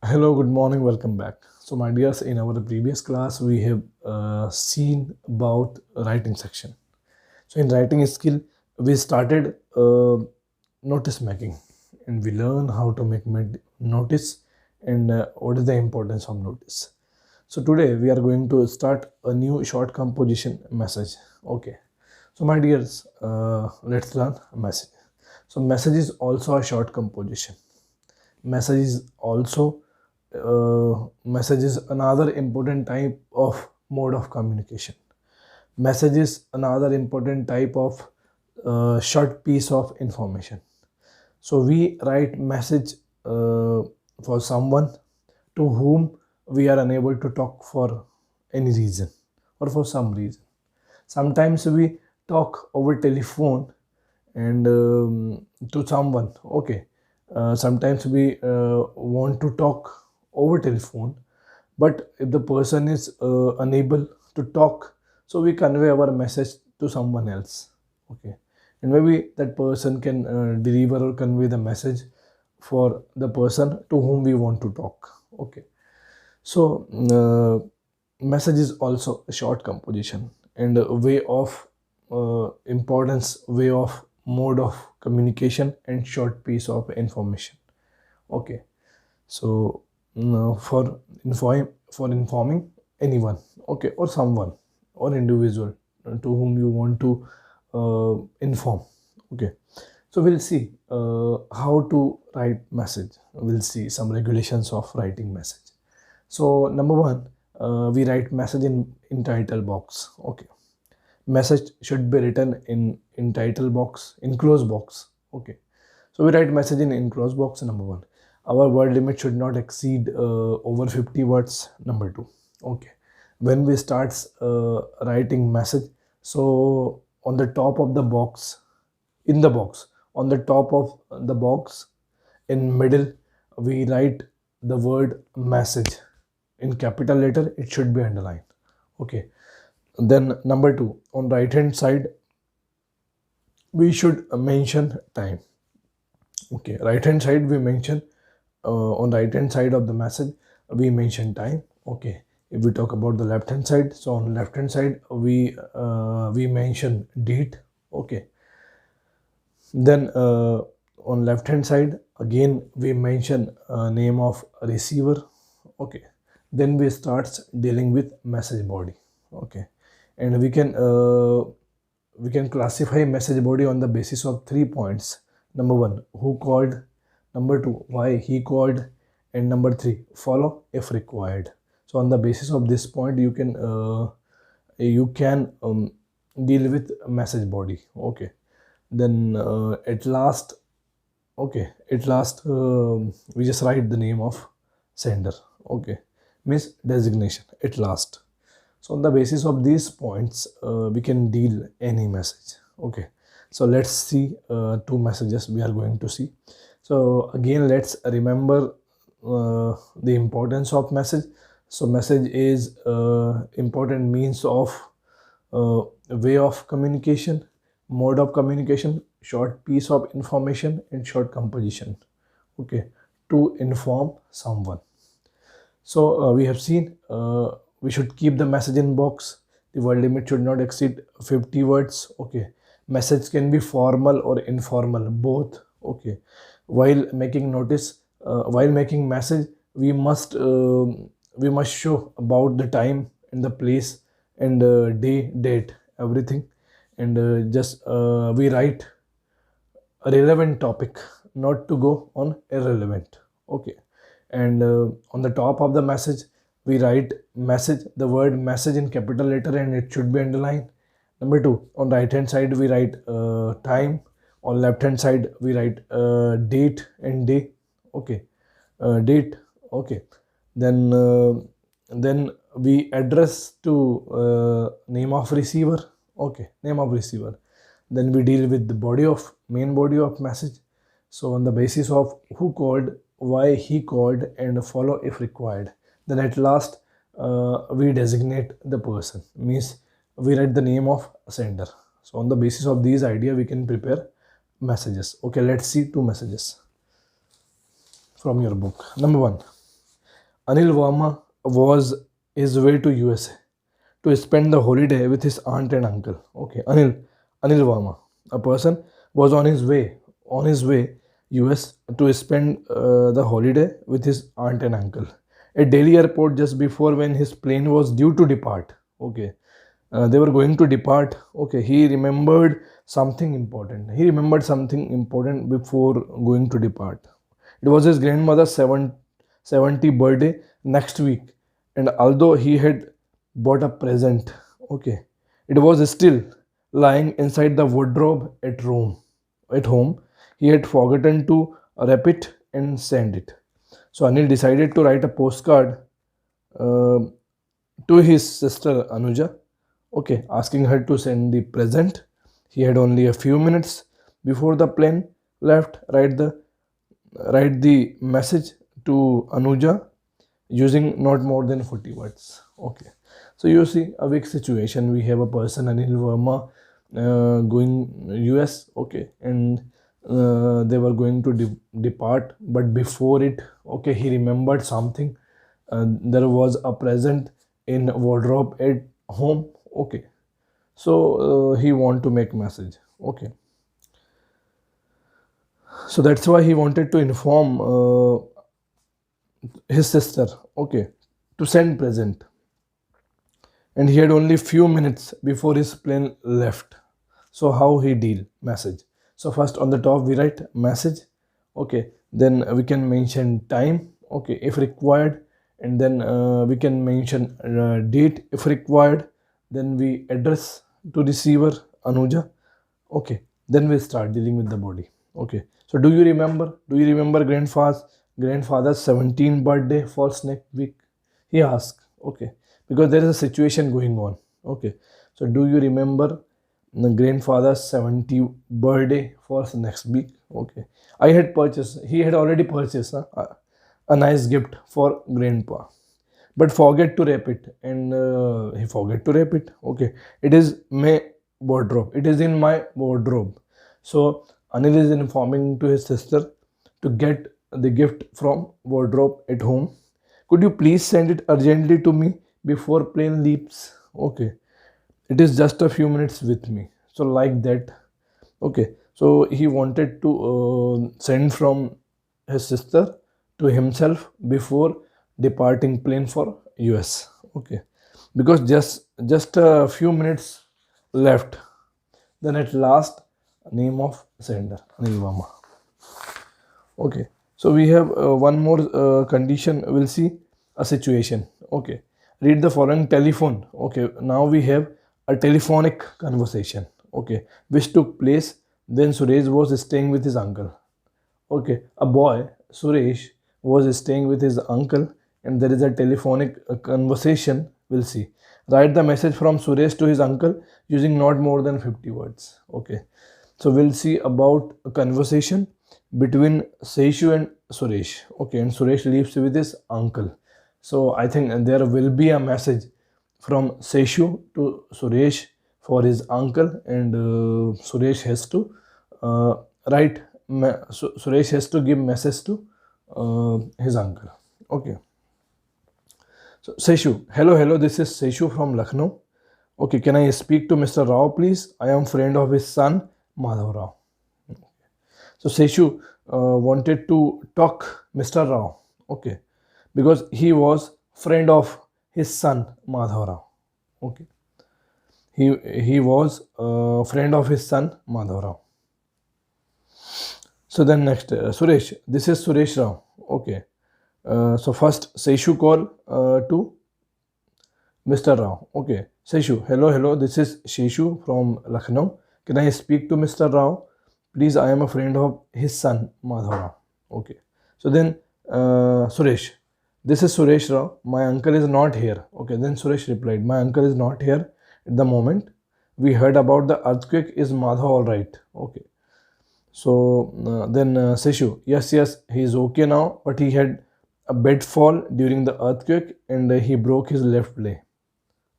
Hello, good morning, welcome back. So, my dears, in our previous class, we have seen about writing section. So, in writing skill, we started notice making, and we learn how to make notice and what is the importance of notice. So, today we are going to start a new short composition message. Okay. So, my dears, let's learn message. So, message is also a short composition. Message is also message is another important type of mode of communication. Message is another important type of short piece of information. So we write message for someone to whom we are unable to talk for any reason or for some reason. Sometimes we talk over telephone and to someone. Okay. Sometimes we want to talk over telephone, but if the person is unable to talk, so we convey our message to someone else. Okay. And maybe that person can deliver or convey the message for the person to whom we want to talk. Okay. So message is also a short composition and a way of importance, way of mode of communication and short piece of information. Okay. So for informing anyone, okay, or someone or individual to whom you want to inform. Okay. So we'll see how to write message. We'll see some regulations of writing message. So number one, we write message in title box. Okay. Message should be written in title box, in close box. Okay. So we write message in close box. Number one, our word limit should not exceed over 50 words. Number two, okay, when we start writing message, so on the top of the box, in the box, on the top of the box, in middle, we write the word message in capital letter. It should be underlined. Okay. Then number two, on right hand side, we should mention time. Okay, right hand side we mention on right hand side of the message we mention time. Okay. If we talk about the left hand side, so on left hand side we mention date. Okay. Then on left hand side again we mention name of receiver. Okay. Then we starts dealing with message body. Okay. And we can classify message body on the basis of 3 points. Number one, who called. Number two, why he called. And number three, follow if required. So on the basis of this point, you can deal with message body. Okay. Then at last, okay, at last we just write the name of sender. Okay, means designation at last. So on the basis of these points, we can deal any message. Okay. So let's see two messages we are going to see. So again, let's remember the importance of message. So message is important means of way of communication, mode of communication, short piece of information and short composition. Okay. To inform someone. So we have seen we should keep the message in box. The word limit should not exceed 50 words. Okay. Message can be formal or informal, both. Okay. While making notice, while making message, we must show about the time and the place and day, date, everything, and just we write a relevant topic, not to go on irrelevant. Okay. And on the top of the message we write message, the word message in capital letter, and it should be underlined. Number two, on right hand side we write time. On left hand side we write date and day. Okay. Date. Okay. Then we address to name of receiver. Okay, name of receiver. Then we deal with the main body of message. So on the basis of who called, why he called, and follow if required. Then at last we designate the person, means we write the name of sender. So on the basis of these idea we can prepare messages. Okay, let's see two messages from your book. Number one, Anil Verma was his way to USA to spend the holiday with his aunt and uncle. Okay, Anil Verma, a person, was on his way US to spend the holiday with his aunt and uncle at Delhi airport just before when his plane was due to depart. Okay, they were going to depart. Okay, he remembered something important. He remembered something important before going to depart. It was his grandmother's 70th birthday next week, and although he had bought a present, okay, it was still lying inside the wardrobe at Rome. At home, he had forgotten to wrap it and send it. So Anil decided to write a postcard uh, to his sister Anuja, okay, asking her to send the present. He had only a few minutes before the plane left. Write the message to Anuja using not more than 40 words. Okay. So you see a big situation. We have a person, Anil Verma, going US, okay, and they were going to depart, but before it, okay, he remembered something. There was a present in wardrobe at home, okay. So he want to make message, okay. So that's why he wanted to inform his sister, okay, to send present, and he had only few minutes before his plane left. So how he deal message? So first on the top we write message, okay, then we can mention time, okay, if required, and then we can mention date if required, then we address to receiver Anuja, okay, then we start dealing with the body, okay. So do you remember grandfather's 17th birthday for next week? He asked, okay, because there is a situation going on, okay. So do you remember the grandfather's 70th birthday for next week? Okay, he had already purchased a nice gift for grandpa, but forget to wrap it, and he forget to wrap it, okay. It is in my wardrobe. So Anil is informing to his sister to get the gift from wardrobe at home. Could you please send it urgently to me before plane leaves? Okay, it is just a few minutes with me. So like that, okay. So he wanted to send from his sister to himself before departing plane for US. Okay, because just a few minutes left. Then at last, name of sender Anil Verma. Okay, so we have one more condition. We'll see a situation. Okay, read the following telephone. Okay, now we have a telephonic conversation. Okay, which took place then Suresh was staying with his uncle. Okay, a boy, Suresh, was staying with his uncle, and there is a telephonic conversation. We'll see. Write the message from Suresh to his uncle using not more than 50 words. Okay, so we'll see about a conversation between Seishu and Suresh. Okay, and Suresh lives with his uncle. So I think there will be a message from Seishu to Suresh for his uncle, and Suresh has to uh, write. Suresh has to give message to his uncle. Okay. So Seishu, hello, this is Seishu from Lucknow. Okay, can I speak to Mr. Rao, please? I am friend of his son, Madhav Rao. So Seishu wanted to talk Mr. Rao, okay, because he was friend of his son, Madhav Rao. Okay, he was friend of his son, Madhav Rao. So then next, Suresh. This is Suresh Rao. Okay. So first, Seishu call to Mr. Rao. Okay. Seishu, hello. This is Seishu from Lucknow. Can I speak to Mr. Rao? Please, I am a friend of his son, Madhav Rao. Okay. So then, Suresh. This is Suresh Rao. My uncle is not here. Okay. Then Suresh replied, my uncle is not here at the moment. We heard about the earthquake. Is Madhav all right? Okay. So then Seshu, yes, he is okay now, but he had a bed fall during the earthquake, and he broke his left leg.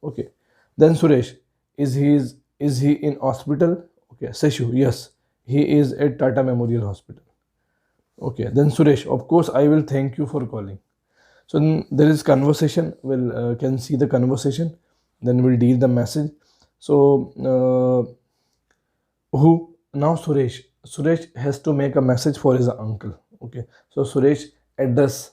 Okay. Then Suresh, is he in hospital? Okay. Seshu, yes, he is at Tata Memorial Hospital. Okay. Then Suresh, of course, I will thank you for calling. So then there is conversation. We'll can see the conversation. Then we'll deal the message. So who now Suresh has to make a message for his uncle. Okay, so Suresh address